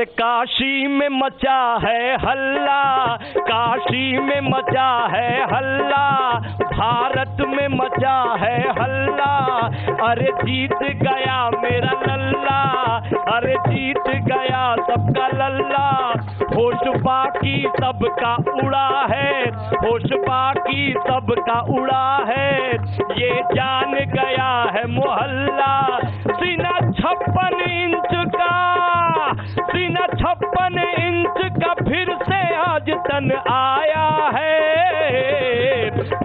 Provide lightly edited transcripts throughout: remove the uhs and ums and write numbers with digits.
अरे काशी में मचा है हल्ला, काशी में मचा है हल्ला, भारत में मचा है हल्ला। अरे जीत गया मेरा लल्ला, अरे जीत गया सबका लल्ला। होश बाकी सबका उड़ा है, होश बाकी सबका उड़ा है, ये जान गया है मोहल्ला। सीना 56 इंच का, सीना 56 इंच का फिर से आज तन आया है।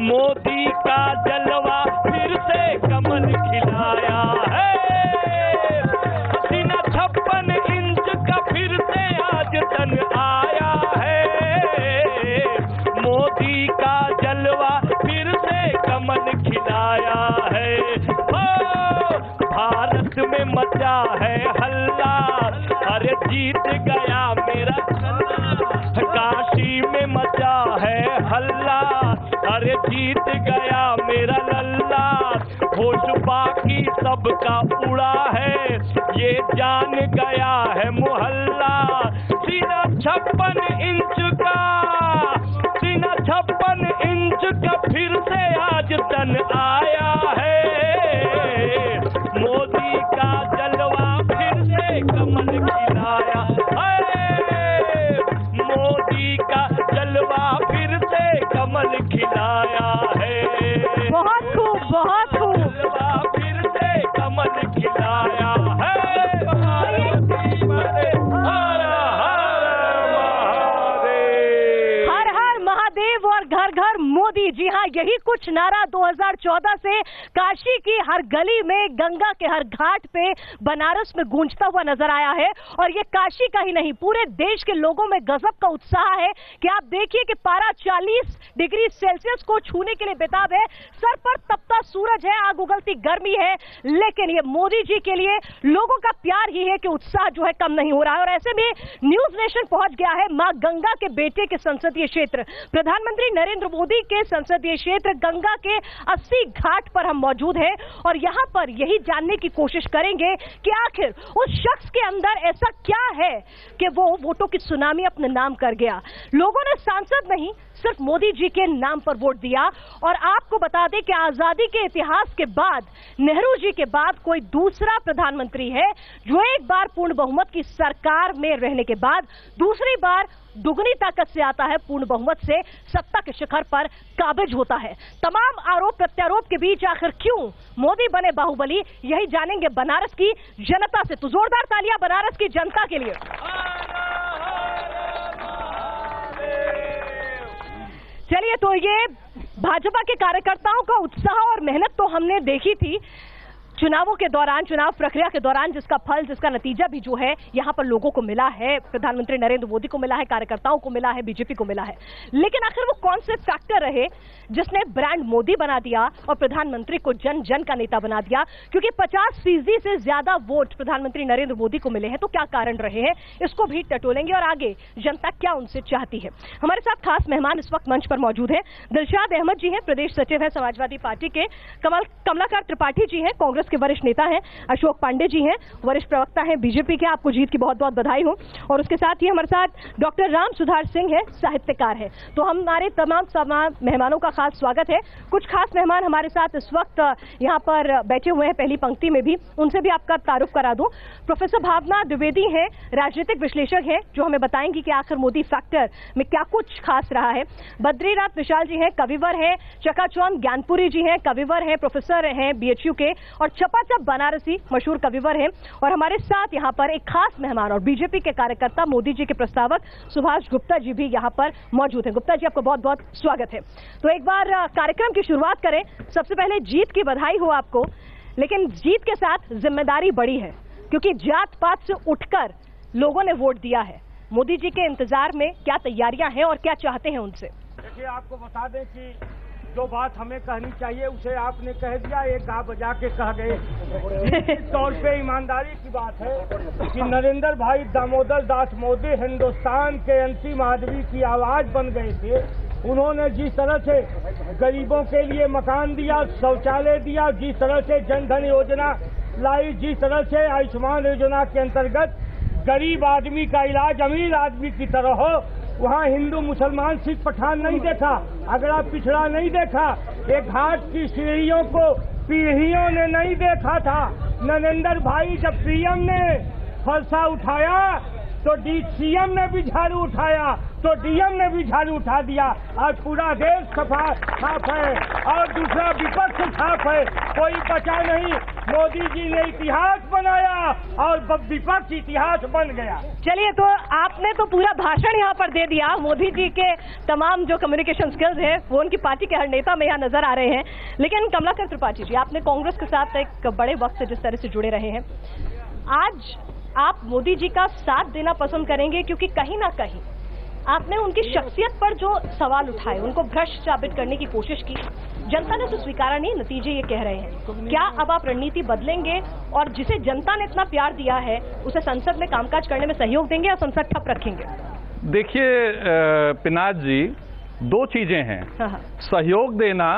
मोदी का जलवा फिर से कमल खिलाया है। सीना 56 इंच का फिर से आज तन आया है। मोदी का जलवा फिर से कमल खिलाया है। भारत में मचा है हल्ला, अरे जीत गया मेरा लल्ला। काशी में मचा है हल्ला, अरे जीत गया मेरा लल्ला। होश बाकी सबका उड़ा है, ये जान गया है मोहल्ला। सीना 56 इंच का, सीना 56 इंच का फिर से आज तन आया है। मोदी का जलवा फिर से कमल खिलाया है। मोदी का जलवा फिर से कमल खिलाया है। बहुत खूब, बहुत खूब। जलवा फिर से कमल खिलाया है। हर हर महादेव और घर घर मोदी। जी हाँ, यही कुछ नारा 2014 से काशी की हर गली में, गंगा के हर घाट पे, बनारस में गूंजता हुआ नजर आया है। और ये काशी का ही नहीं, पूरे देश के लोगों में गजब का उत्साह है कि आप देखिए कि पारा 40 डिग्री सेल्सियस को छूने के लिए बेताब है। सर पर तपता सूरज है, आग उगलती गर्मी है, लेकिन ये मोदी जी के लिए लोगों का प्यार ही है कि उत्साह जो है कम नहीं हो रहा है। और ऐसे में न्यूज नेशन पहुंच गया है मां गंगा के बेटे के संसदीय क्षेत्र, प्रधानमंत्री नरेंद्र मोदी के संसदीय क्षेत्र गंगा के 80 घाट पर हम मौजूद हैं। और यहां पर यही जानने की कोशिश करेंगे कि आखिर उस शख्स के अंदर ऐसा क्या है कि वो वोटों की सुनामी अपने नाम कर गया। लोगों ने सांसद नहीं, सिर्फ मोदी जी के नाम पर वोट दिया। और आपको बता दें कि आजादी के इतिहास के बाद, नेहरू जी के बाद कोई दूसरा प्रधानमंत्री है जो एक बार पूर्ण बहुमत की सरकार में रहने के बाद दूसरी बार दुगनी ताकत से आता है, पूर्ण बहुमत से सत्ता के शिखर पर काबिज होता है। तमाम आरोप प्रत्यारोप के बीच आखिर क्यों मोदी बने बाहुबली, यही जानेंगे बनारस की जनता से। तो जोरदार तालियां बनारस की जनता के लिए। चलिए, तो ये भाजपा के कार्यकर्ताओं का उत्साह और मेहनत तो हमने देखी थी चुनावों के दौरान, चुनाव प्रक्रिया के दौरान, जिसका फल, जिसका नतीजा भी जो है यहाँ पर लोगों को मिला है, प्रधानमंत्री नरेंद्र मोदी को मिला है, कार्यकर्ताओं को मिला है, बीजेपी को मिला है। लेकिन आखिर वो कौन से फैक्टर रहे जिसने ब्रांड मोदी बना दिया और प्रधानमंत्री को जन जन का नेता बना दिया? क्योंकि 50% से ज्यादा वोट प्रधानमंत्री नरेंद्र मोदी को मिले हैं, तो क्या कारण रहे हैं, इसको भी टटोलेंगे और आगे जनता क्या उनसे चाहती है। हमारे साथ खास मेहमान इस वक्त मंच पर मौजूद है। दिलशाद अहमद जी हैं, प्रदेश सचिव है समाजवादी पार्टी के। कमलाकर त्रिपाठी जी हैं, कांग्रेस के वरिष्ठ नेता हैं। अशोक पांडे जी हैं, वरिष्ठ प्रवक्ता हैं बीजेपी के। आपको जीत की बहुत बहुत बधाई हो। और उसके साथ ही हमारे साथ डॉक्टर राम सुधार सिंह है, साहित्यकार है। तो हमारे तमाम मेहमानों का खास स्वागत है। कुछ खास मेहमान हमारे साथ इस वक्त यहाँ पर बैठे हुए हैं, पहली पंक्ति में भी, उनसे भी आपका तारुफ करा दूं। प्रोफेसर भावना द्विवेदी हैं, राजनीतिक विश्लेषक हैं, जो हमें बताएंगी कि आखिर मोदी फैक्टर में क्या कुछ खास रहा है। बद्रीनाथ विशाल जी हैं, कविवर हैं। चकाचौंध ज्ञानपुरी जी हैं, कविवर हैं, प्रोफेसर हैं बीएचयू के। और चपाचप बनारसी मशहूर कविवर हैं। और हमारे साथ यहाँ पर एक खास मेहमान और बीजेपी के कार्यकर्ता, मोदी जी के प्रस्तावक सुभाष गुप्ता जी भी यहाँ पर मौजूद हैं। गुप्ता जी, आपको बहुत बहुत स्वागत है। तो एक बार कार्यक्रम की शुरुआत करें। सबसे पहले जीत की बधाई हो आपको, लेकिन जीत के साथ जिम्मेदारी बड़ी है, क्योंकि जात पात से उठकर लोगों ने वोट दिया है। मोदी जी के इंतजार में क्या तैयारियां हैं और क्या चाहते हैं उनसे? देखिए, आपको बता दें कि जो बात हमें कहनी चाहिए उसे आपने कह दिया, एक गा बजा के कह गए। निश्चित तौर पे ईमानदारी की बात है कि नरेंद्र भाई दामोदर दास मोदी हिंदुस्तान के अंतिम आदमी की आवाज बन गए थे। उन्होंने जिस तरह से गरीबों के लिए मकान दिया, शौचालय दिया, जिस तरह से जन धन योजना लाई, जिस तरह से आयुष्मान योजना के अंतर्गत गरीब आदमी का इलाज अमीर आदमी की तरह हो। वहाँ हिंदू मुसलमान सिख पठान नहीं देखा, अगड़ा पिछड़ा नहीं देखा, एक घाट की सीढ़ियों को पीढ़ियों ने नहीं देखा था। नरेंद्र भाई जब सीएम ने फलसा उठाया तो सीएम ने भी झाड़ू उठाया, तो डीएम ने भी झाड़ू उठा दिया। आज पूरा देश साफ है और दूसरा विपक्ष साफ है, कोई बचा नहीं। मोदी जी ने इतिहास बनाया और विपक्ष इतिहास बन गया। चलिए, तो आपने तो पूरा भाषण यहाँ पर दे दिया। मोदी जी के तमाम जो कम्युनिकेशन स्किल्स है वो उनकी पार्टी के हर नेता में यहाँ नजर आ रहे हैं। लेकिन कमलाकर त्रिपाठी जी, आपने कांग्रेस के साथ एक बड़े वक्त से जिस तरह से जुड़े रहे हैं, आज आप मोदी जी का साथ देना पसंद करेंगे? क्योंकि कहीं ना कहीं आपने उनकी शख्सियत पर जो सवाल उठाए, उनको भ्रष्ट साबित करने की कोशिश की, जनता ने तो स्वीकारा नहीं, नतीजे ये कह रहे हैं। क्या अब आप रणनीति बदलेंगे और जिसे जनता ने इतना प्यार दिया है उसे संसद में कामकाज करने में सहयोग देंगे या संसद ठप रखेंगे? देखिए पिनाक जी, दो चीजें हैं। सहयोग देना,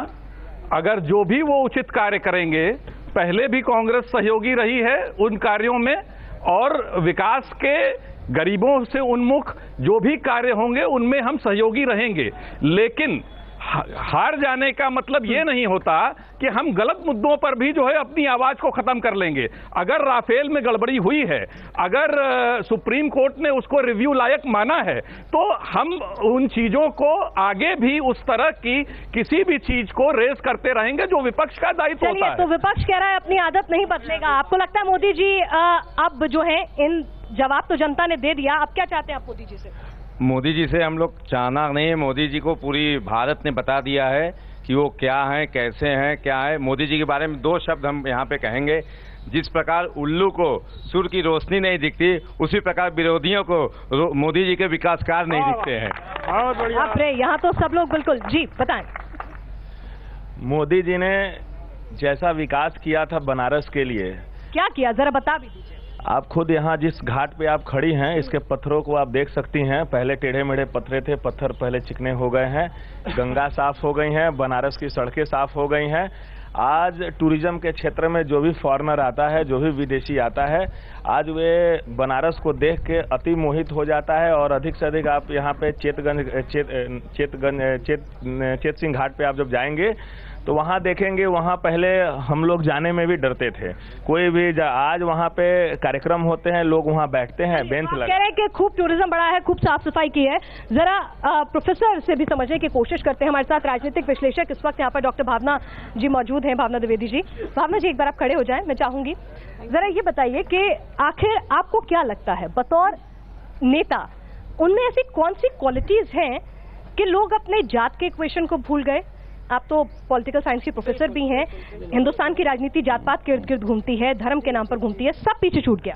अगर जो भी वो उचित कार्य करेंगे, पहले भी कांग्रेस सहयोगी रही है उन कार्यों में, और विकास के गरीबों से उन्मुख जो भी कार्य होंगे उनमें हम सहयोगी रहेंगे। लेकिन हार जाने का मतलब ये नहीं होता कि हम गलत मुद्दों पर भी जो है अपनी आवाज को खत्म कर लेंगे। अगर राफेल में गड़बड़ी हुई है, अगर सुप्रीम कोर्ट ने उसको रिव्यू लायक माना है, तो हम उन चीजों को आगे भी उस तरह की किसी भी चीज को रेस करते रहेंगे जो विपक्ष का दायित्व होता है। तो विपक्ष कह रहा है अपनी आदत नहीं बदलेगा। आपको लगता है मोदी जी अब जो है, इन जवाब तो जनता ने दे दिया, अब क्या चाहते हैं आप मोदी जी से? मोदी जी से हम लोग चाहना नहीं है। मोदी जी को पूरी भारत ने बता दिया है कि वो क्या हैं, कैसे हैं, क्या है। मोदी जी के बारे में दो शब्द हम यहाँ पे कहेंगे। जिस प्रकार उल्लू को सूर्य की रोशनी नहीं दिखती, उसी प्रकार विरोधियों को मोदी जी के विकास कार्य नहीं दिखते हैं। बाप रे, यहाँ तो सब लोग बिल्कुल। जी बताएं। मोदी जी ने जैसा विकास किया था बनारस के लिए, क्या किया जरा बता भी दीजिए। आप खुद यहाँ जिस घाट पे आप खड़ी हैं, इसके पत्थरों को आप देख सकती हैं। पहले टेढ़े मेढ़े पत्थर थे, पत्थर पहले चिकने हो गए हैं, गंगा साफ हो गई हैं, बनारस की सड़कें साफ हो गई हैं। आज टूरिज्म के क्षेत्र में जो भी फॉरेनर आता है, जो भी विदेशी आता है, आज वे बनारस को देख के अति मोहित हो जाता है। और अधिक से अधिक आप यहाँ पे चेत सिंह घाट पे आप जब जाएंगे तो वहाँ देखेंगे, वहाँ पहले हम लोग जाने में भी डरते थे। कोई भी आज वहाँ पे कार्यक्रम होते हैं, लोग वहाँ बैठते हैं, बेंच लगा। कह रहे हैं कि खूब टूरिज्म बढ़ा है, खूब साफ सफाई की है। जरा प्रोफेसर से भी समझने की कोशिश करते हैं। हमारे साथ राजनीतिक विश्लेषक इस वक्त यहाँ पर डॉक्टर भावना जी मौजूद हैं, भावना द्विवेदी जी। भावना जी, एक बार आप खड़े हो जाएं, मैं चाहूंगी जरा ये बताइए कि आखिर आपको क्या लगता है बतौर नेता, उनमें ऐसी कौन सी क्वालिटीज हैं कि लोग अपने जात के इक्वेशन को भूल गए? आप तो पॉलिटिकल साइंस के प्रोफेसर भी हैं। हिंदुस्तान की राजनीति जात पात के इर्द गिर्द घूमती है, धर्म के नाम पर घूमती है, सब पीछे छूट गया।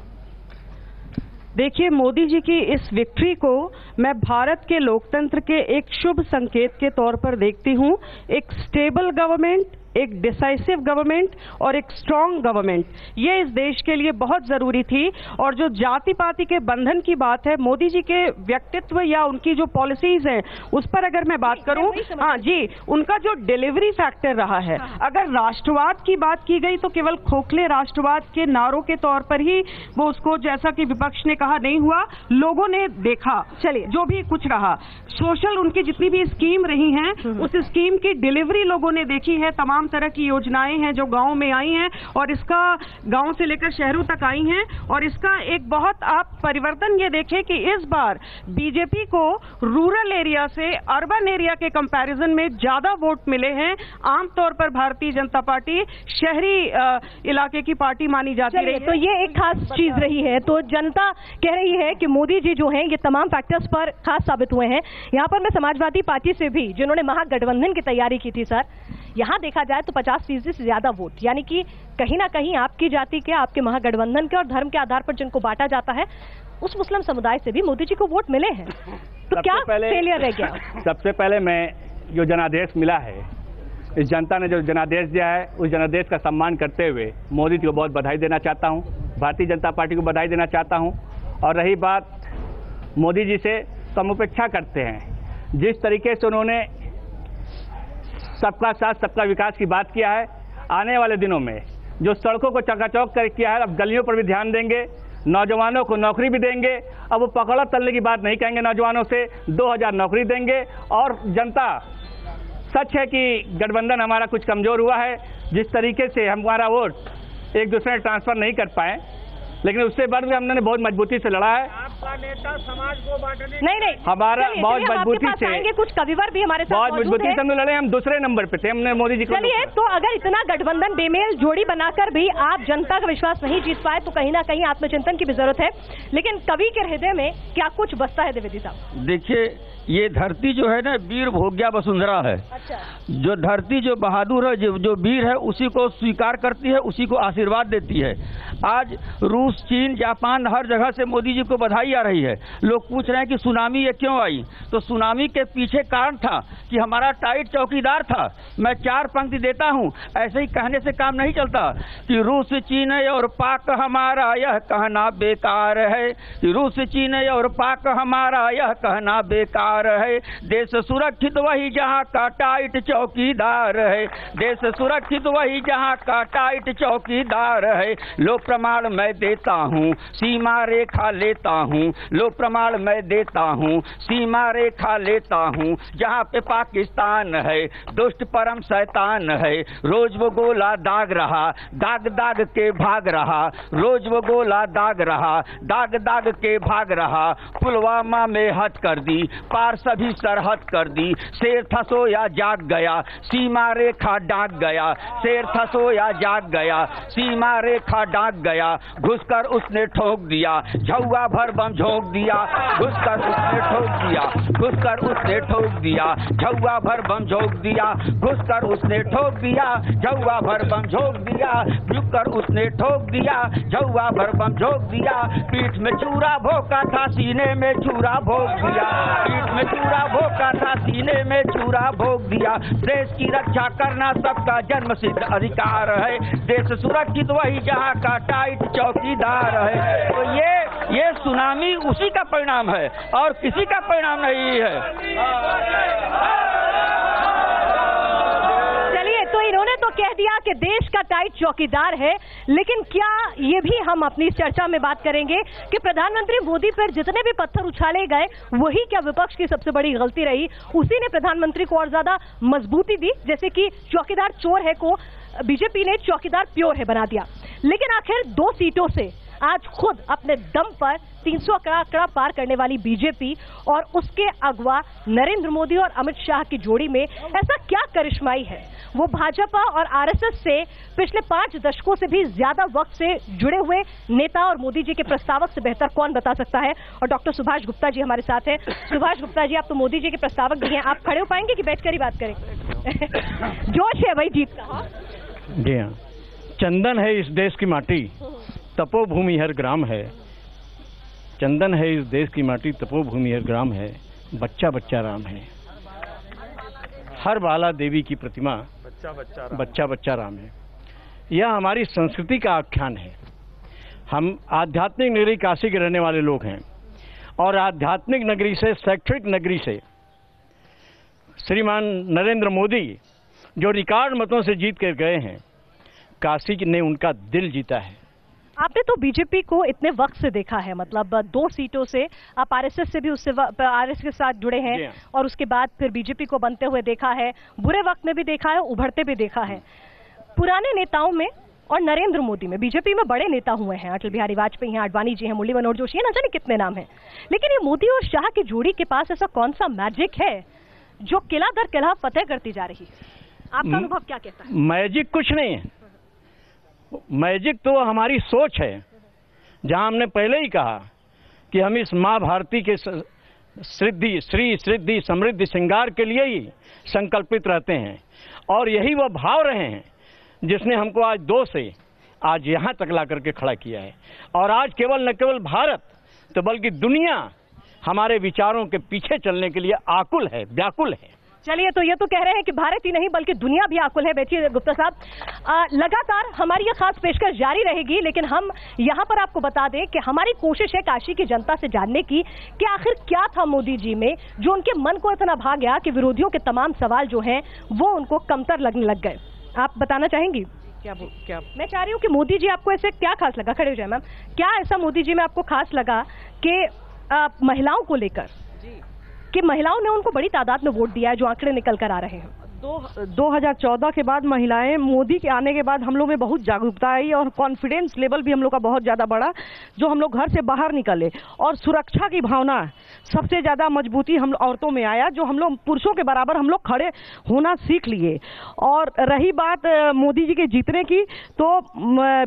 देखिए, मोदी जी की इस विक्ट्री को मैं भारत के लोकतंत्र के एक शुभ संकेत के तौर पर देखती हूं। एक स्टेबल गवर्नमेंट, एक डिसाइसिव गवर्नमेंट और एक स्ट्रांग गवर्नमेंट, ये इस देश के लिए बहुत जरूरी थी। और जो जाति पाति के बंधन की बात है, मोदी जी के व्यक्तित्व या उनकी जो पॉलिसीज हैं उस पर अगर मैं बात करूं, हाँ जी, उनका जो डिलीवरी फैक्टर रहा है, अगर राष्ट्रवाद की बात की गई तो केवल खोखले राष्ट्रवाद के नारों के तौर पर ही वो उसको, जैसा कि विपक्ष ने कहा, नहीं हुआ, लोगों ने देखा। चलिए, जो भी कुछ रहा, सोशल उनकी जितनी भी स्कीम रही हैं, उस स्कीम की डिलीवरी लोगों ने देखी है। तमाम तरह की योजनाएं हैं जो गांव में आई हैं और इसका गांव से लेकर शहरों तक आई हैं। और इसका एक बहुत आप परिवर्तन ये देखें कि इस बार बीजेपी को रूरल एरिया से अर्बन एरिया के कंपैरिजन में ज्यादा वोट मिले हैं। आमतौर पर भारतीय जनता पार्टी शहरी इलाके की पार्टी मानी जाती रही है। तो ये एक खास चीज रही है। तो जनता कह रही है कि मोदी जी जो हैं ये तमाम फैक्टर्स पर खास साबित हुए हैं। यहाँ पर मैं समाजवादी पार्टी से भी, जिन्होंने महागठबंधन की तैयारी की थी सर, यहाँ देखा जाए तो 50% से ज्यादा वोट, यानी कि कहीं ना कहीं आपकी जाति के, आपके महागठबंधन के और धर्म के आधार पर जिनको बांटा जाता है, उस मुस्लिम समुदाय से भी मोदी जी को वोट मिले हैं। तो क्या फेलियर रह गया? सबसे पहले मैं जो जनादेश मिला है, इस जनता ने जो जनादेश दिया है, उस जनादेश का सम्मान करते हुए मोदी जी को बहुत बधाई देना चाहता हूँ, भारतीय जनता पार्टी को बधाई देना चाहता हूँ। और रही बात मोदी जी से, तो हम उपेक्षा करते हैं जिस तरीके से उन्होंने सबका साथ सबका विकास की बात किया है। आने वाले दिनों में जो सड़कों को चकाचौक कर किया है, अब गलियों पर भी ध्यान देंगे, नौजवानों को नौकरी भी देंगे। अब वो पकड़ा तलने की बात नहीं कहेंगे, नौजवानों से 2000 नौकरी देंगे। और जनता, सच है कि गठबंधन हमारा कुछ कमजोर हुआ है, जिस तरीके से हमारा वोट एक दूसरे ट्रांसफर नहीं कर पाए, लेकिन उससे बढ़ के हमने बहुत मजबूती से लड़ा है। आपका नेता समाज को बांटने नहीं हमारा बहुत मजबूती से, कुछ कविवर भी हमारे साथ बहुत मजबूती से हमने लड़े। हम दूसरे नंबर पे थे, हमने मोदी जी को। चलिए, तो अगर इतना गठबंधन बेमेल जोड़ी बनाकर भी आप जनता का विश्वास नहीं जीत पाए तो कहीं ना कहीं आत्मचिंतन की भी जरूरत है। लेकिन कवि के हृदय में क्या कुछ बसता है द्विवेदी साहब? देखिए, ये धरती जो है ना, वीर भोग्या वसुंधरा है। अच्छा। जो धरती जो बहादुर है, जो वीर है, उसी को स्वीकार करती है, उसी को आशीर्वाद देती है। आज रूस, चीन, जापान, हर जगह से मोदी जी को बधाई आ रही है। लोग पूछ रहे हैं कि सुनामी ये क्यों आई, तो सुनामी के पीछे कारण था कि हमारा टाइट चौकीदार था। मैं 4 पंक्ति देता हूं, ऐसे ही कहने से काम नहीं चलता कि रूस, चीन और पाक हमारा यह कहना बेकार है, कि रूस, चीन और पाक हमारा यह कहना बेकार है। देश सुरक्षित वही जहां का टाइट चौकीदार है, देश सुरक्षित वही जहां का टाइट चौकीदार है। लो प्रमाण मैं देता हूं, सीमा रेखा लेता हूं, लो प्रमाण मैं देता हूं, सीमा रेखा लेता हूं। जहां पे पाकिस्तान है, दुष्ट परम शैतान है, रोज वो गोला दाग रहा, दाग दाग के भाग रहा, रोज वो गोला दाग रहा, दाग दाग के भाग रहा। पुलवामा में हद कर दी, पार सभी सरहद कर दी। शेर था सोया जाग गया, सीमा रेखा डाक गया, शेर था सोया जाग गया, सीमा रेखा डाक गया। घुसकर उसने ठोक दिया, झौवा भर बम झोंक दिया, घुसकर उसने ठोक दिया, घुसकर उसने ठोक दिया, झौवा भर बम झोंक दिया, घुसकर उसने ठोक दिया, झौवा भर बम झोंक दिया, झुककर उसने ठोक दिया, झौवा भर बम झोंक दिया। पीठ में चूरा भोंका था, सीने में चूरा भोंक दिया, पीठ में चूरा भोंका था, सीने में चूरा भोंक दिया। देश की रक्षा करना सबका जन्मसिद्ध अधिकार है, देश सुरक्षित वही जहां का टाइट चौकीदार है। तो ये सुनामी उसी का परिणाम है और किसी का परिणाम नहीं है। चलिए, तो इन्होंने तो कह दिया कि देश का टाइट चौकीदार है, लेकिन क्या ये भी हम अपनी चर्चा में बात करेंगे कि प्रधानमंत्री मोदी पर जितने भी पत्थर उछाले गए, वही क्या विपक्ष की सबसे बड़ी गलती रही? उसी ने प्रधानमंत्री को और ज्यादा मजबूती दी, जैसे कि चौकीदार चोर है को बीजेपी ने चौकीदार प्योर है बना दिया। लेकिन आखिर 2 सीटों से आज खुद अपने दम पर 300 का आंकड़ा पार करने वाली बीजेपी और उसके अगवा नरेंद्र मोदी और अमित शाह की जोड़ी में ऐसा क्या करिश्माई है? वो भाजपा और आरएसएस से पिछले 5 दशकों से भी ज्यादा वक्त से जुड़े हुए नेता और मोदी जी के प्रस्तावक से बेहतर कौन बता सकता है? और डॉक्टर सुभाष गुप्ता जी हमारे साथ हैं। सुभाष गुप्ता जी, आप तो मोदी जी के प्रस्तावक भी हैं, आप खड़े हो पाएंगे कि बैठकर ही बात करें? जोश है भाई जीत का। जी हाँ, चंदन है इस देश की माटी, तपोभूमि हर ग्राम है। चंदन है इस देश की माटी, तपोभूमि हर ग्राम है। बच्चा बच्चा राम है, हर बाला देवी की प्रतिमा बच्चा बच्चा राम है। यह हमारी संस्कृति का आख्यान है। हम आध्यात्मिक नगरी काशी के रहने वाले लोग हैं और आध्यात्मिक नगरी से, शैक्षणिक नगरी से श्रीमान नरेंद्र मोदी जो रिकॉर्ड मतों से जीत कर गए हैं, काशी ने उनका दिल जीता है। आपने तो बीजेपी को इतने वक्त से देखा है, मतलब 2 सीटों से आप आरएसएस से भी उससे आरएसएस के साथ जुड़े हैं और उसके बाद फिर बीजेपी को बनते हुए देखा है, बुरे वक्त में भी देखा है, उभरते भी देखा है। पुराने नेताओं में और नरेंद्र मोदी में, बीजेपी में बड़े नेता हुए हैं, अटल बिहारी वाजपेयी हैं, आडवाणी जी हैं, मुरली मनोहर जोशी हैं, न जाने कितने नाम हैं। लेकिन ये मोदी और शाह की जोड़ी के पास ऐसा कौन सा मैजिक है जो किला दर किला फतेह करती जा रही है? आपका अनुभव क्या कहता है? मैजिक कुछ नहीं है, मैजिक तो हमारी सोच है। जहां हमने पहले ही कहा कि हम इस माँ भारती के सिद्धि, श्री सिद्धि, समृद्धि, श्रृंगार के लिए ही संकल्पित रहते हैं और यही वह भाव रहे हैं जिसने हमको आज 2 से आज यहां तक ला करके खड़ा किया है। और आज केवल न केवल भारत तो बल्कि दुनिया हमारे विचारों के पीछे चलने के लिए आकुल है, व्याकुल है। चलिए, तो ये तो कह रहे हैं कि भारत ही नहीं बल्कि दुनिया भी आकुल है। बैठिए गुप्ता साहब, लगातार हमारी ये खास पेशकश जारी रहेगी, लेकिन हम यहाँ पर आपको बता दें कि हमारी कोशिश है काशी की जनता से जानने की कि आखिर क्या था मोदी जी में जो उनके मन को इतना भा गया कि विरोधियों के तमाम सवाल जो हैं वो उनको कमतर लगने लग गए। आप बताना चाहेंगी? क्या मैं चाह रही हूँ कि मोदी जी आपको ऐसे क्या खास लगा, खड़े हो जाए मैम, क्या ऐसा मोदी जी में आपको खास लगा कि महिलाओं को लेकर कि महिलाओं ने उनको बड़ी तादाद में वोट दिया है, जो आंकड़े निकल कर आ रहे हैं? 2014 के बाद महिलाएं, मोदी के आने के बाद हम लोग में बहुत जागरूकता आई और कॉन्फिडेंस लेवल भी हम लोग का बहुत ज़्यादा बढ़ा, जो हम लोग घर से बाहर निकले, और सुरक्षा की भावना सबसे ज़्यादा मजबूती हम औरतों में आया, जो हम लोग पुरुषों के बराबर हम लोग खड़े होना सीख लिए। और रही बात मोदी जी के जीतने की, तो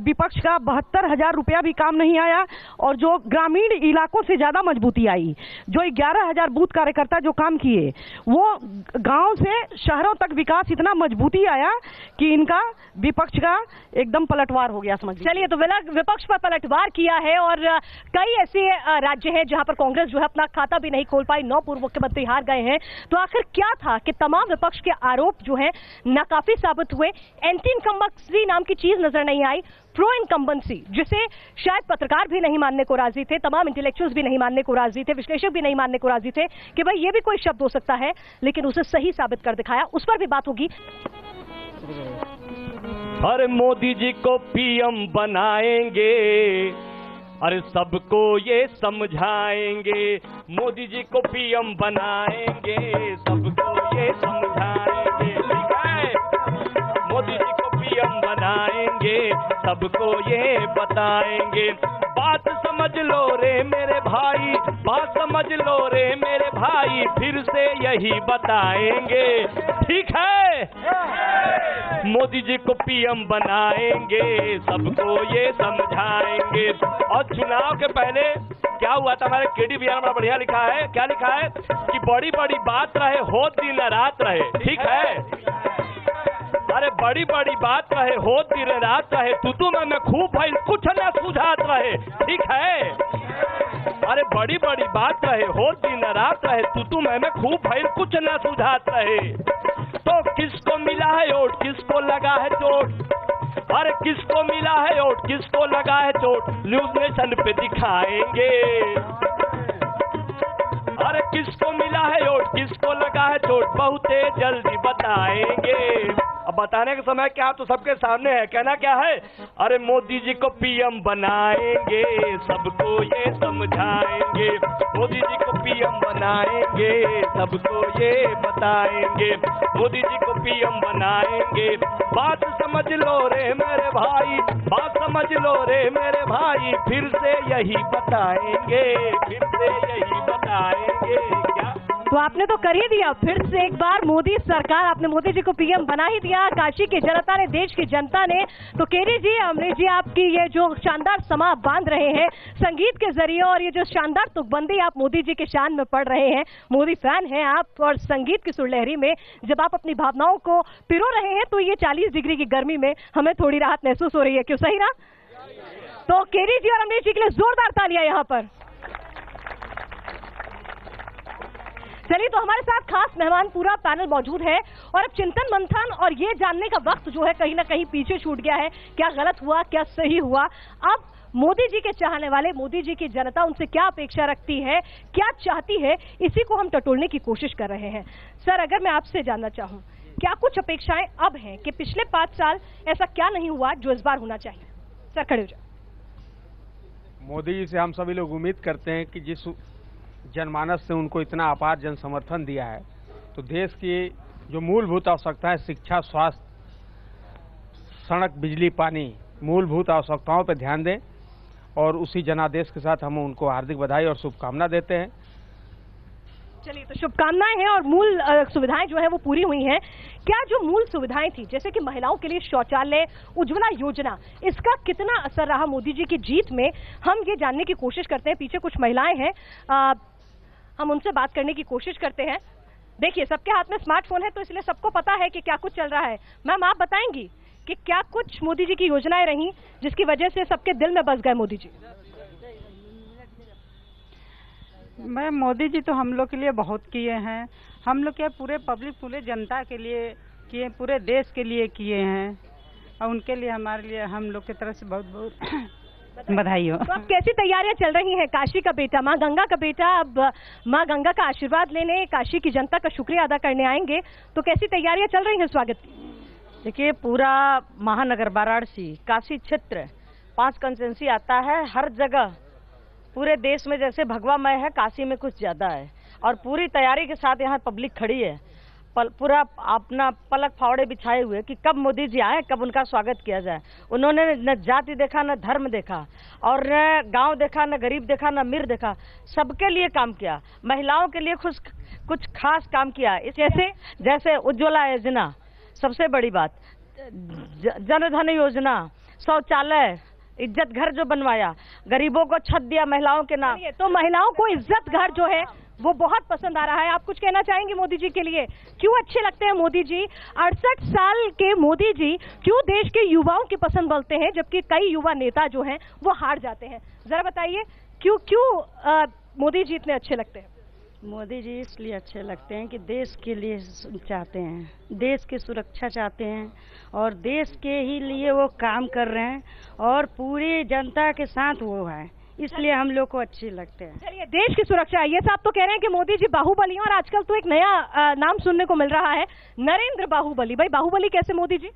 विपक्ष का 72,000 रुपया भी काम नहीं आया, और जो ग्रामीण इलाकों से ज़्यादा मजबूती आई, जो 11,000 बूथ कार्यकर्ता जो काम किए, वो गाँव से शहरों तक विकास इतना मजबूती आया कि इनका विपक्ष का एकदम पलटवार हो गया, समझिए। चलिए, तो विपक्ष पर पलटवार किया है, और कई ऐसे राज्य हैं जहां पर कांग्रेस जो है अपना खाता भी नहीं खोल पाई, 9 पूर्व मुख्यमंत्री हार गए हैं। तो आखिर क्या था कि तमाम विपक्ष के आरोप जो है नाकाफी साबित हुए? एंटी इनकम्बेंसी नाम की चीज नजर नहीं आई, प्रो इनकम्बेंसी, जिसे शायद पत्रकार भी नहीं मानने को राजी थे, तमाम इंटेलेक्चुअल्स भी नहीं मानने को राजी थे, विश्लेषक भी नहीं मानने को राजी थे कि भाई ये भी कोई शब्द हो सकता है, लेकिन उसे सही साबित कर दिखाया। उस पर भी बात होगी। अरे मोदी जी को पीएम बनाएंगे, अरे सबको ये समझाएंगे, मोदी जी को पीएम बनाएंगे, सबको ये समझाएंगे, ठीक है? मोदी जी को पीएम बनाएंगे, सबको ये बताएंगे। बात समझ लो रे मेरे भाई, बात समझ लो रे मेरे भाई, फिर से यही बताएंगे, ठीक है? मोदी जी को पीएम बनाएंगे, सबको ये समझाएंगे। और चुनाव के पहले क्या हुआ था, हमारे केडी भैया ने बड़ा बढ़िया लिखा है, क्या लिखा है कि बड़ी बड़ी बात रहे, हो दिन रात रहे, ठीक है? अरे बड़ी बड़ी बात रहे, हो दिन रात रहे, तू मैं खूब भाई कुछ न सुझात रहे, ठीक है? अरे बड़ी बड़ी बात रहे, हो दिन रात रहे, तू मैं खूब भाई कुछ न सुझात रहे। तो किसको मिला है वोट, किसको लगा है चोट, अरे किसको मिला है वोट, किसको लगा है चोट, न्यूज नेशन पे दिखाएंगे। अरे किसको मिला है वोट, किसको लगा है चोट, बहुत जल्दी बताएंगे। अब बताने का समय क्या तो सबके सामने है, कहना क्या है? अरे मोदी जी को पीएम बनाएंगे, सबको ये समझाएंगे, मोदी जी को पीएम बनाएंगे, सबको ये बताएंगे, मोदी जी को पीएम बनाएंगे। बात समझ लो रे मेरे भाई, बात समझ लो रे मेरे भाई, फिर से यही बताएंगे, फिर से यही बताएंगे। क्या तो आपने तो कर ही दिया, फिर से एक बार मोदी सरकार, आपने मोदी जी को पीएम बना ही दिया। काशी की जनता ने, देश की जनता ने। तो केरी जी, अमरीश जी, आपकी ये जो शानदार समा बांध रहे हैं संगीत के जरिए, और ये जो शानदार तुकबंदी आप मोदी जी के शान में पढ़ रहे हैं, मोदी फैन हैं आप, और संगीत की सुरलहरी में जब आप अपनी भावनाओं को पिरो रहे हैं, तो ये 40 डिग्री की गर्मी में हमें थोड़ी राहत महसूस हो रही है, क्यों? सही ना? तो केरी जी और अमरीश जी के लिए जोरदार तालियां यहाँ पर। चलिए, तो हमारे साथ खास मेहमान, पूरा पैनल मौजूद है, और अब चिंतन मंथन और ये जानने का वक्त जो है कहीं ना कहीं पीछे छूट गया है, क्या गलत हुआ, क्या सही हुआ। अब मोदी जी के चाहने वाले, मोदी जी की जनता उनसे क्या अपेक्षा रखती है, क्या चाहती है, इसी को हम टटोलने की कोशिश कर रहे हैं। सर, अगर मैं आपसे जानना चाहूँ, क्या कुछ अपेक्षाएं अब हैं कि पिछले 5 साल ऐसा क्या नहीं हुआ जो इस बार होना चाहिए? सर, खड़े हो जाओ। मोदी जी से हम सभी लोग उम्मीद करते हैं कि जिस जनमानस से उनको इतना अपार जन समर्थन दिया है, तो देश की जो मूलभूत आवश्यकताएं, शिक्षा, स्वास्थ्य, सड़क, बिजली, पानी, मूलभूत आवश्यकताओं पर ध्यान दें, और उसी जनादेश के साथ हम उनको हार्दिक बधाई और शुभकामना देते हैं। चलिए, तो शुभकामनाएं हैं, और मूल सुविधाएं जो है वो पूरी हुई हैं। क्या जो मूल सुविधाएं थी, जैसे कि महिलाओं के लिए शौचालय, उज्ज्वला योजना, इसका कितना असर रहा मोदी जी की जीत में, हम ये जानने की कोशिश करते हैं। पीछे कुछ महिलाएं हैं, हम उनसे बात करने की कोशिश करते हैं। देखिए, सबके हाथ में स्मार्टफोन है, तो इसलिए सबको पता है कि क्या कुछ चल रहा है। मैम, आप बताएंगी कि क्या कुछ मोदी जी की योजनाएं रही जिसकी वजह से सबके दिल में बस गए मोदी जी? मैम, मोदी जी तो हम लोग के लिए बहुत किए हैं, हम लोग के पूरे पब्लिक, पूरे जनता के लिए किए, पूरे देश के लिए किए हैं, और उनके लिए, हमारे लिए, हम लोग की तरफ से बहुत बहुत बधाई हो। तो अब कैसी तैयारियां चल रही हैं? काशी का बेटा, माँ गंगा का बेटा, अब माँ गंगा का आशीर्वाद लेने काशी की जनता का शुक्रिया अदा करने आएंगे, तो कैसी तैयारियां चल रही हैं स्वागत की? देखिए, पूरा महानगर वाराणसी, काशी क्षेत्र 5 कंस्टिट्यूंसी आता है। हर जगह पूरे देश में जैसे भगवामय है, काशी में कुछ ज्यादा है। और पूरी तैयारी के साथ यहाँ पब्लिक खड़ी है, पूरा अपना पलक फावड़े बिछाए हुए कि कब मोदी जी आए, कब उनका स्वागत किया जाए। उन्होंने न जाति देखा, न धर्म देखा, और न गांव देखा, न गरीब देखा, न अमीर देखा, सबके लिए काम किया। महिलाओं के लिए कुछ खास काम किया, जैसे उज्ज्वला योजना, सबसे बड़ी बात, जन धन योजना, शौचालय, इज्जत घर जो बनवाया, गरीबों को छत दिया महिलाओं के नाम। तो महिलाओं को इज्जत घर जो है वो बहुत पसंद आ रहा है। आप कुछ कहना चाहेंगे मोदी जी के लिए? क्यों अच्छे लगते हैं मोदी जी? 68 साल के मोदी जी क्यों देश के युवाओं की पसंद बनते हैं, जबकि कई युवा नेता जो हैं वो हार जाते हैं? जरा बताइए, क्यों मोदी जी इतने अच्छे लगते हैं? मोदी जी इसलिए अच्छे लगते हैं कि देश के लिए चाहते हैं, देश की सुरक्षा चाहते हैं, और देश के ही लिए वो काम कर रहे हैं, और पूरी जनता के साथ वो है, इसलिए हम लोग को अच्छे लगते हैं। चलिए, देश की सुरक्षा, ये साहब तो कह रहे हैं कि मोदी जी बाहुबली हैं, और आजकल तो एक नया नाम सुनने को मिल रहा है, नरेंद्र बाहुबली। भाई, बाहुबली कैसे मोदी जी?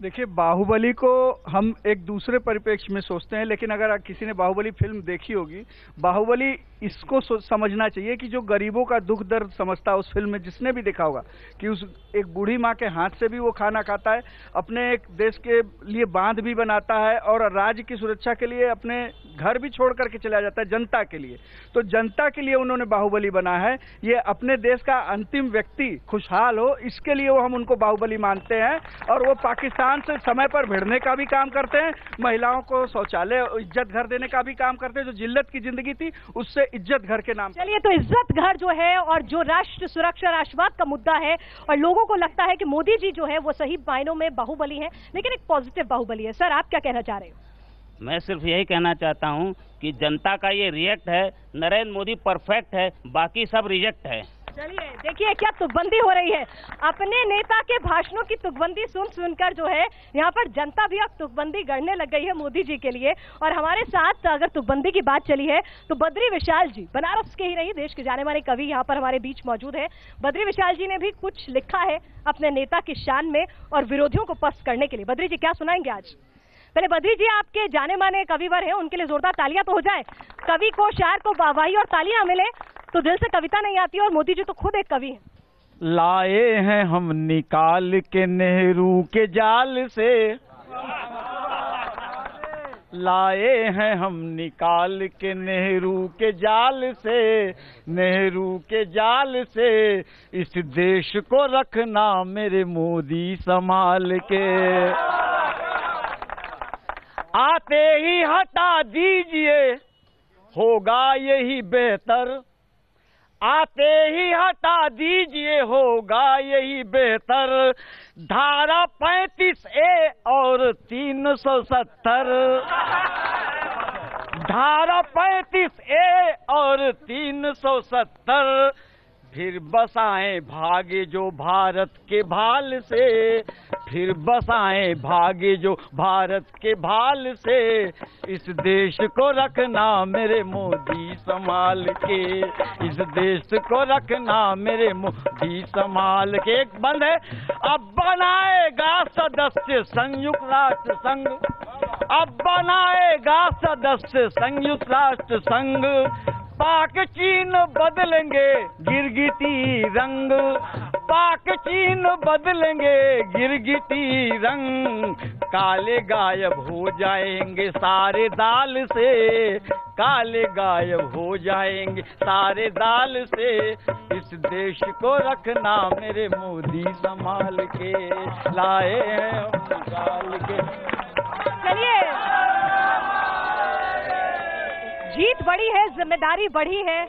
देखिए, बाहुबली को हम एक दूसरे परिप्रेक्ष्य में सोचते हैं, लेकिन अगर किसी ने बाहुबली फिल्म देखी होगी, बाहुबली इसको समझना चाहिए कि जो गरीबों का दुख दर्द समझता है उस फिल्म में, जिसने भी देखा होगा कि उस एक बूढ़ी माँ के हाथ से भी वो खाना खाता है, अपने एक देश के लिए बांध भी बनाता है, और राज्य की सुरक्षा के लिए अपने घर भी छोड़ करके चला जाता है जनता के लिए। तो जनता के लिए उन्होंने बाहुबली बना है। ये अपने देश का अंतिम व्यक्ति खुशहाल हो, इसके लिए वो हम उनको बाहुबली मानते हैं। और वो पाकिस्तान से समय पर भिड़ने का भी काम करते हैं, महिलाओं को शौचालय, इज्जत घर देने का भी काम करते हैं। जो जिल्लत की जिंदगी थी उससे इज्जत घर के नाम। चलिए, तो इज्जत घर जो है, और जो राष्ट्र सुरक्षा, राष्ट्रवाद का मुद्दा है, और लोगों को लगता है कि मोदी जी जो है वो सही मायनों में बाहुबली है, लेकिन एक पॉजिटिव बाहुबली है। सर, आप क्या कहना चाह रहे हो? मैं सिर्फ यही कहना चाहता हूं कि जनता का ये रिएक्ट है, नरेंद्र मोदी परफेक्ट है, बाकी सब रिजेक्ट है। चलिए, देखिए क्या तुकबंदी हो रही है। अपने नेता के भाषणों की तुकबंदी सुनकर जो है यहाँ पर जनता भी अब तुकबंदी गढ़ने लग गई है मोदी जी के लिए। और हमारे साथ अगर तुकबंदी की बात चली है तो बद्री विशाल जी, बनारस के ही नहीं देश के जाने माने कवि, यहाँ पर हमारे बीच मौजूद है। बद्री विशाल जी ने भी कुछ लिखा है अपने नेता की शान में और विरोधियों को पस्त करने के लिए। बद्री जी, क्या सुनाएंगे आज? पहले बद्री जी, आपके जाने माने कविवर हैं, उनके लिए जोरदार तालियां तो हो जाए। कवि को, शायर को वाहवाही और तालियां मिले तो दिल से कविता नहीं आती, और मोदी जी तो खुद एक कवि हैं। लाए हैं हम निकाल के नेहरू के जाल से, लाए हैं हम निकाल के नेहरू के जाल से, नेहरू के जाल से, इस देश को रखना मेरे मोदी संभाल के, आते ही हटा दीजिए होगा यही बेहतर, आते ही हटा दीजिए होगा यही बेहतर, धारा 35A और 370, धारा 35A और 370, फिर बसाएं भागे जो भारत के भाल से, फिर बसाएं भागे जो भारत के भाल से, इस देश को रखना मेरे मोदी संभाल के, इस देश को रखना मेरे मोदी संभाल के। एक बंद है, अब बनाएगा सदस्य संयुक्त राष्ट्र संघ, अब बनाएगा सदस्य संयुक्त राष्ट्र संघ, पाक चीन बदलेंगे गिरगिटी रंग, पाक चीन बदलेंगे गिरगिटी रंग, काले गायब हो जाएंगे सारे दाल से, काले गायब हो जाएंगे सारे दाल से, इस देश को रखना मेरे मोदी संभाल के, लाए हैं हम निकाल के। चलिए, जीत बड़ी है, जिम्मेदारी बढ़ी है।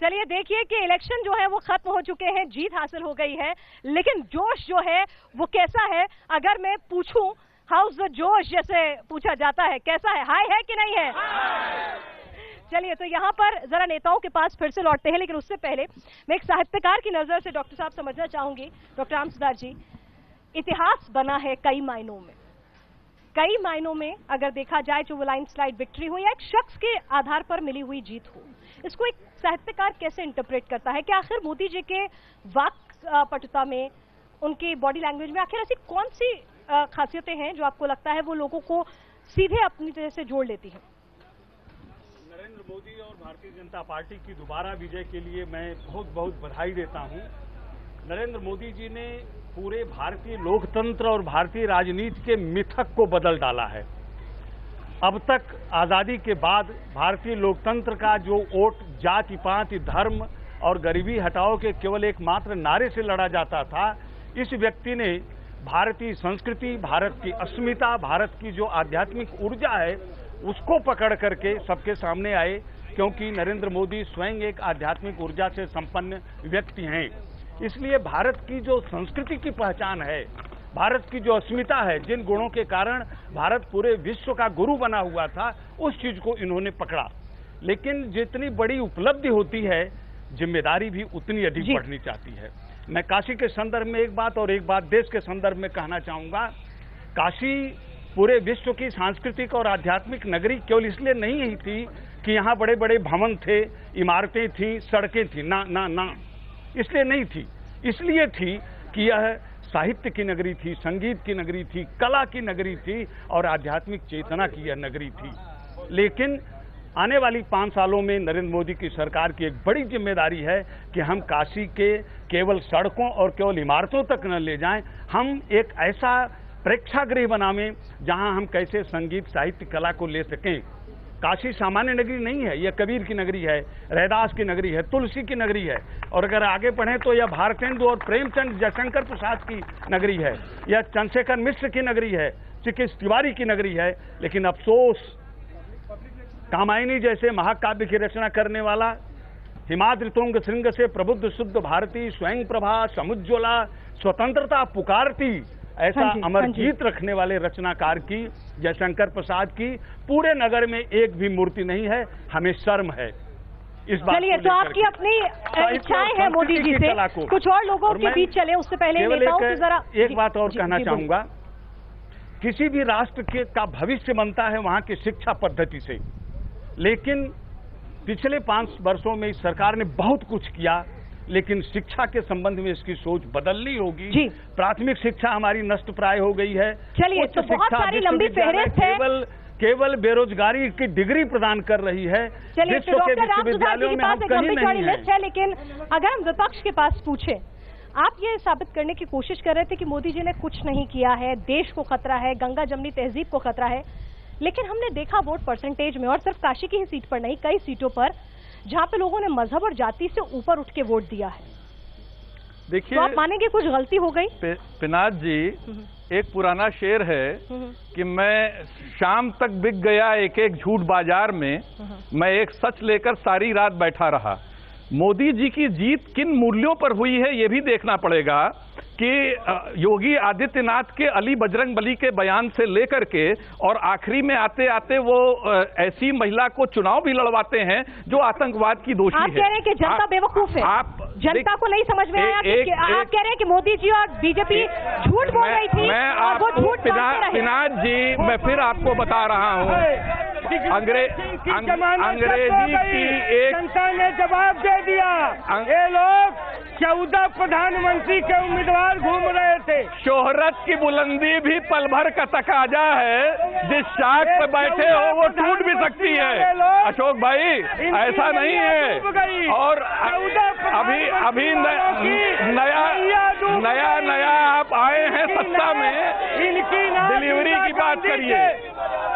चलिए, देखिए कि इलेक्शन जो है वो खत्म हो चुके हैं, जीत हासिल हो गई है, लेकिन जोश जो है वो कैसा है? अगर मैं पूछूं हाउस द जोश जैसे पूछा जाता है, कैसा है? हाई है कि नहीं है? चलिए, तो यहाँ पर जरा नेताओं के पास फिर से लौटते हैं, लेकिन उससे पहले मैं एक साहित्यकार की नजर से डॉक्टर साहब समझना चाहूंगी। डॉक्टर राम सुधार जी, इतिहास बना है कई मायनों में, कई मायनों में अगर देखा जाए, जो वो लैंडस्लाइड विक्ट्री हो या एक शख्स के आधार पर मिली हुई जीत हो, इसको एक साहित्यकार कैसे इंटरप्रेट करता है कि आखिर मोदी जी के वाक पटुता में, उनकी बॉडी लैंग्वेज में आखिर ऐसी कौन सी खासियतें हैं जो आपको लगता है वो लोगों को सीधे अपनी तरह से जोड़ लेती है? नरेंद्र मोदी और भारतीय जनता पार्टी की दोबारा विजय के लिए मैं बहुत बहुत बधाई देता हूं। नरेंद्र मोदी जी ने पूरे भारतीय लोकतंत्र और भारतीय राजनीति के मिथक को बदल डाला है। अब तक आजादी के बाद भारतीय लोकतंत्र का जो वोट जाति पाति धर्म और गरीबी हटाओ के केवल एकमात्र नारे से लड़ा जाता था, इस व्यक्ति ने भारतीय संस्कृति, भारत की अस्मिता, भारत की जो आध्यात्मिक ऊर्जा है उसको पकड़ करके सबके सामने आए, क्योंकि नरेंद्र मोदी स्वयं एक आध्यात्मिक ऊर्जा से संपन्न व्यक्ति हैं। इसलिए भारत की जो संस्कृति की पहचान है, भारत की जो अस्मिता है, जिन गुणों के कारण भारत पूरे विश्व का गुरु बना हुआ था, उस चीज को इन्होंने पकड़ा। लेकिन जितनी बड़ी उपलब्धि होती है, जिम्मेदारी भी उतनी अधिक बढ़नी चाहती है। मैं काशी के संदर्भ में एक बात और एक बात देश के संदर्भ में कहना चाहूंगा। काशी पूरे विश्व की सांस्कृतिक और आध्यात्मिक नगरी केवल इसलिए नहीं थी कि यहाँ बड़े बड़े भवन थे, इमारतें थी, सड़कें थी, ना ना ना, इसलिए नहीं थी। इसलिए थी कि यह साहित्य की नगरी थी, संगीत की नगरी थी, कला की नगरी थी और आध्यात्मिक चेतना की यह नगरी थी। लेकिन आने वाली 5 सालों में नरेंद्र मोदी की सरकार की एक बड़ी जिम्मेदारी है कि हम काशी के केवल सड़कों और केवल इमारतों तक न ले जाएं, हम एक ऐसा प्रेक्षागृह बनावें जहां हम कैसे संगीत, साहित्य, कला को ले सकें। काशी सामान्य नगरी नहीं है, यह कबीर की नगरी है, रैदास की नगरी है, तुलसी की नगरी है, और अगर आगे बढ़ें तो यह भारतेंदु और प्रेमचंद जयशंकर प्रसाद की नगरी है, यह चंद्रशेखर मिश्र की नगरी है, चिकित्स तिवारी की नगरी है। लेकिन अफसोस, कामायनी जैसे महाकाव्य की रचना करने वाला, हिमाद्रि तुंग श्रृंग से प्रबुद्ध शुद्ध भारती, स्वयं प्रभा समुज्ज्वला, स्वतंत्रता पुकारती, ऐसा अमर गीत रखने वाले रचनाकार की, जयशंकर प्रसाद की पूरे नगर में एक भी मूर्ति नहीं है। हमें शर्म है इस बात। चलिए, तो आपकी अपनी इच्छाएं हैं मोदी जी से, कुछ और लोगों के बीच चले, उससे पहले नेताओं से जरा एक बात और कहना चाहूंगा। किसी भी राष्ट्र के का भविष्य बनता है वहां की शिक्षा पद्धति से, लेकिन पिछले 5 वर्षों में इस सरकार ने बहुत कुछ किया, लेकिन शिक्षा के संबंध में इसकी सोच बदलनी होगी। प्राथमिक शिक्षा हमारी नष्ट प्राय हो गई है। चलिए, तो बहुत सारी लंबी फहरिस्त है। केवल बेरोजगारी की डिग्री प्रदान कर रही है। चलिए, तो डॉक्टर रामसुधार जी के पास एक लंबी चौड़ी लिस्ट है, लेकिन अगर हम विपक्ष के पास पूछे, आप ये साबित करने की कोशिश कर रहे थे कि मोदी जी ने कुछ नहीं किया है, देश को खतरा है, गंगा जमनी तहजीब को खतरा है, लेकिन हमने देखा वोट परसेंटेज में, और सिर्फ काशी की ही सीट पर नहीं, कई सीटों पर जहां पे लोगों ने मजहब और जाति से ऊपर उठ के वोट दिया है। देखिए, तो आप मानेंगे कुछ गलती हो गई? पिनाक जी, एक पुराना शेर है कि मैं शाम तक बिक गया एक एक झूठ बाजार में, मैं एक सच लेकर सारी रात बैठा रहा। मोदी जी की जीत किन मूल्यों पर हुई है ये भी देखना पड़ेगा कि योगी आदित्यनाथ के अली बजरंगबली के बयान से लेकर के और आखिरी में आते आते वो ऐसी महिला को चुनाव भी लड़वाते हैं जो आतंकवाद की दोषी है। आप कह रहे हैं कि जनता बेवकूफ है, आप जनता को नहीं समझ में आया आप कह रहे हैं कि मोदी जी और बीजेपी झूठ बोल रही थी और वो झूठ बोलते रहे। पिनाक जी, मैं फिर आपको बता रहा हूँ, अंग्रेजी की एक जनता ने जवाब दे दिया। ये लोग 14 प्रधानमंत्री के उम्मीदवार घूम रहे थे। शोहरत की बुलंदी भी पल भर का तकाजा है, जिस शाख पे बैठे हो वो टूट भी सकती है। अशोक भाई, ऐसा नहीं है। और अभी नया आप आए हैं सत्ता में, डिलीवरी की बात करिए,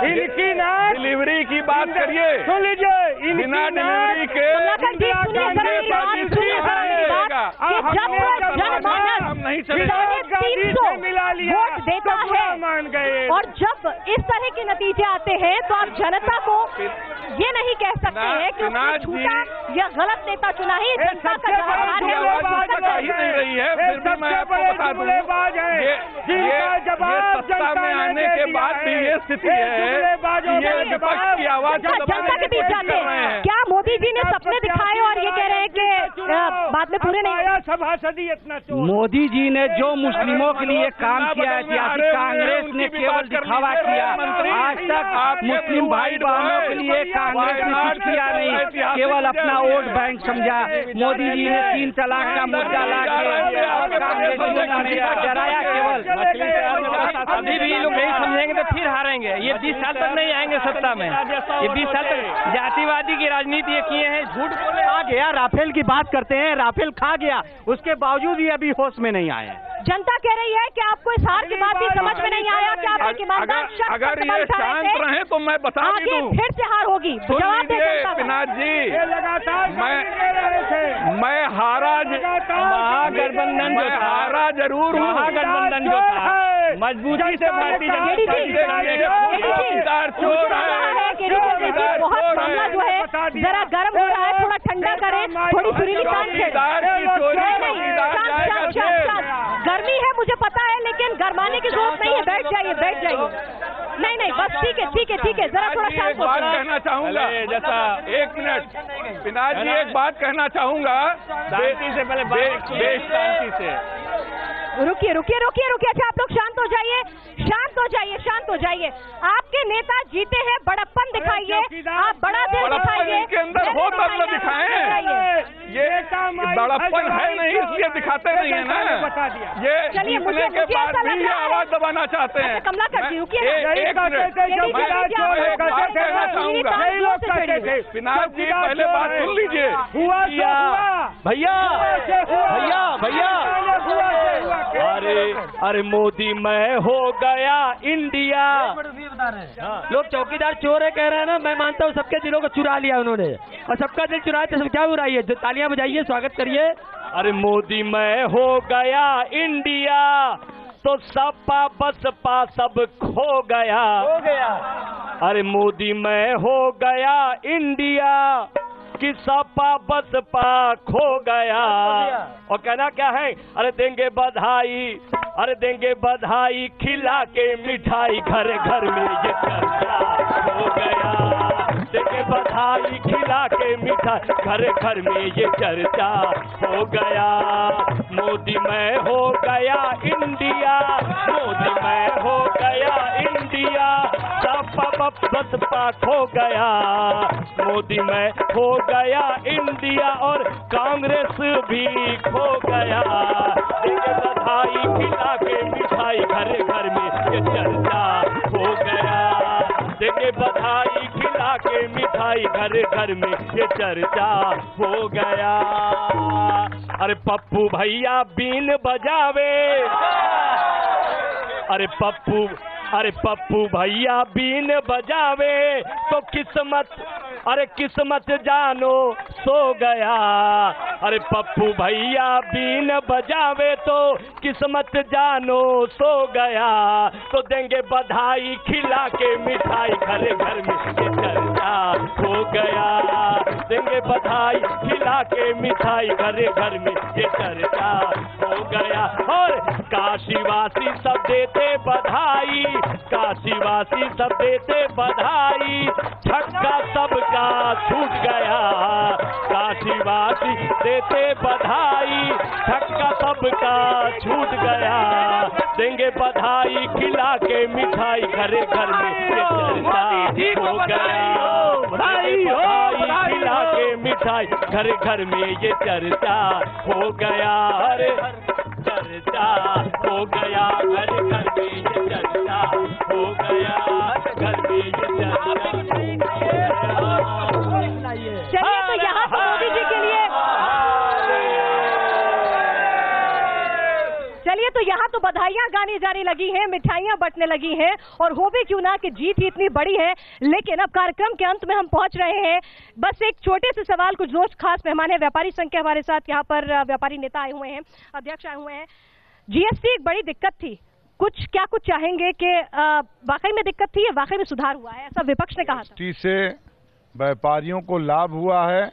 डिलीवरी की बात करिए। सुन लीजिए, बिना डिलीवरी के हम नहीं मिला लिया वोट देता है, मान गए। और जब इस तरह के नतीजे आते हैं तो आप जनता को ये नहीं कह सकते हैं कि उसने झूठा या गलत नेता चुना ही, जनता का जवाब नहीं रही है। फिर भी मैं आपको बता दूं, ये सत्ता में आने के बाद भी ये स्थिति है कि ये विपक्ष की आवाज जनता के बीच जाते हैं। क्या मोदी जी ने सपने दिखाए और ये कह रहे हैं कि बाद में पूरे नहीं। सभासदी इतना मोदी जी ने जो मुस्लिमों के लिए काम किया है, ऐतिहासिक कांग्रेस ने केवल दिखावा किया। आज तक मुस्लिम भाई बहनों के लिए कांग्रेस ने कुछ किया नहीं, केवल अपना वोट बैंक समझा। मोदी जी ने 3 तलाक का मुद्दा ला के और कांग्रेस ने डराया केवल। अभी भी लोग नहीं समझेंगे तो फिर हारेंगे। ये 20 साल तक नहीं आएंगे सत्ता में। ये 20 साल तक जातिवादी की राजनीति ये किए हैं। झूठ बोले खा गया। राफेल की बात करते हैं, राफेल खा गया, उसके बावजूद भी अभी होश में नहीं आए। जनता कह रही है कि आपको इस हार की बात भी समझ में नहीं आया कि आप एक ईमानदार शख्स अगर ये शांत रहे तो मैं बता भी दूं, फिर से हार होगी। जवाब दे पिनाक जी, मैं हारा महागठबंधन जो था, हारा जरूर हूँ। महागठबंधन जो था मजबूती से भारतीय जनता चोर है। बहुत मामला जो है जरा गर्म हो रहा है, थोड़ा ठंडा करें, थोड़ी सुरीली तान से। गर्मी है मुझे पता है, लेकिन गरमाने की जरूरत नहीं है। बैठ जाइए, बैठ जाइए। नहीं बस ठीक है, ठीक है, ठीक है। जरा थोड़ा शांत बात कहना चाहूंगा। जैसा 1 मिनट पिनाक जी, एक बात कहना चाहूंगा। शांति से पहले शांति से रुकिए। अच्छा आप लोग शांत हो जाइए, शांत हो जाइए, शांत हो जाइए। आपके नेता जीते हैं, बड़प्पन दिखाइए, आप बड़ा दिल दिखाइए। इनके अंदर हो तब न दिखाएं। ये बड़प्पन है नहीं, इसलिए दिखाते नहीं है ना। ये जीतने के बाद भी ये आवाज दबाना चाहते हैं। कमलाकर जी रुकिए, एक मिनट कहना चाहूंगा। पिनाक जी पहले बात सुन लीजिए। भैया अरे मोदी मैं हो गया इंडिया। लोग चौकीदार चोर है कह रहे हैं ना। मैं मानता हूँ सबके दिलों को चुरा लिया उन्होंने, और सबका दिल चुराया तो सब क्या बुराई है। तालियां बजाइए, स्वागत करिए। अरे मोदी मैं हो गया इंडिया, तो सपा बसपा सब खो गया। अरे मोदी मैं हो गया इंडिया, कि सपा बसपा खो गया। और कहना क्या है? अरे देंगे बधाई खिला के मिठाई, घर घर में ये चर्चा हो गया। देंगे बधाई खिला के मिठाई, घर घर में ये चर्चा हो गया। मोदी मैं हो गया इंडिया, मोदी मैं हो गया इंडिया, सपा बसपा खो गया। मोदी मैं हो गया इंडिया, और कांग्रेस भी खो गया। देंगे बधाई खिला के मिठाई, घर घर में ये चर्चा हो गया। देंगे बधाई खिला के मिठाई, घर घर में ये चर्चा हो गया। अरे पप्पू भैया बीन बजावे, अरे पप्पू भैया बीन बजावे, तो किस्मत जानो सो गया। अरे पप्पू भैया बीन बजावे, तो किस्मत जानो सो गया। तो देंगे बधाई खिला के मिठाई, घर घर में ये चर्चा हो गया। देंगे बधाई खिला के मिठाई, घर घर में ये चर्चा हो गया। और काशीवासी सब देते बधाई, काशीवासी सब देते बधाई, छक्का सबका छूट गया। काशीवासी देते बधाई, छक्का सबका छूट गया। देंगे बधाई खिला के मिठाई, घर घर में ये चर्चा हो गया। बधाई खिला के मिठाई, घर घर में ये चर्चा हो गया। अरे चर्चा हो गया, घर घर में ये चर्चा हो गया। घर में ये चर्चा चलिए, तो यहाँ पर मोदी जी के लिए चलिए तो यहाँ तो बधाइयाँ गानी जाने लगी हैं, मिठाइयाँ बंटने लगी हैं, और हो भी क्यों ना कि जीत ही इतनी बड़ी है। लेकिन अब कार्यक्रम के अंत में हम पहुंच रहे हैं। बस एक छोटे से सवाल, कुछ दोस्त खास मेहमान है, व्यापारी संघ के हमारे साथ यहाँ पर व्यापारी नेता आए हुए हैं, अध्यक्ष आए हुए हैं। जीएसटी एक बड़ी दिक्कत थी, कुछ चाहेंगे कि वाकई में दिक्कत थी या वाकई में सुधार हुआ है? ऐसा विपक्ष ने कहा था। जीएसटी से व्यापारियों को लाभ हुआ है।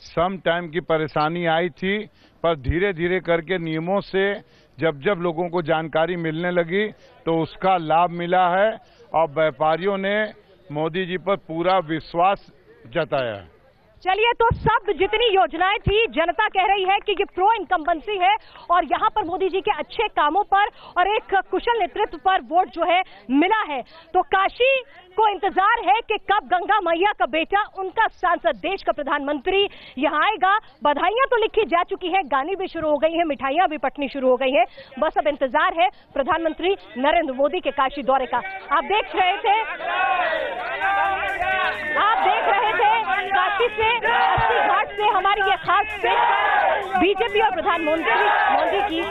सम टाइम की परेशानी आई थी, पर धीरे धीरे करके नियमों से जब लोगों को जानकारी मिलने लगी तो उसका लाभ मिला है, और व्यापारियों ने मोदी जी पर पूरा विश्वास जताया है। चलिए, तो सब जितनी योजनाएं थी, जनता कह रही है कि ये प्रो इनकम्बेंसी है और यहाँ पर मोदी जी के अच्छे कामों पर और एक कुशल नेतृत्व पर वोट जो है मिला है। तो काशी को इंतजार है कि कब गंगा मैया का बेटा, उनका सांसद, देश का प्रधानमंत्री यहाँ आएगा। बधाइयां तो लिखी जा चुकी हैं, गानी भी शुरू हो गई है, मिठाइयां भी बंटनी शुरू हो गई है। बस अब इंतजार है प्रधानमंत्री नरेंद्र मोदी के काशी दौरे का। आप देख रहे थे काशी से, अस्सी घाट से हमारी ये खास बीजेपी और प्रधानमंत्री मोदी की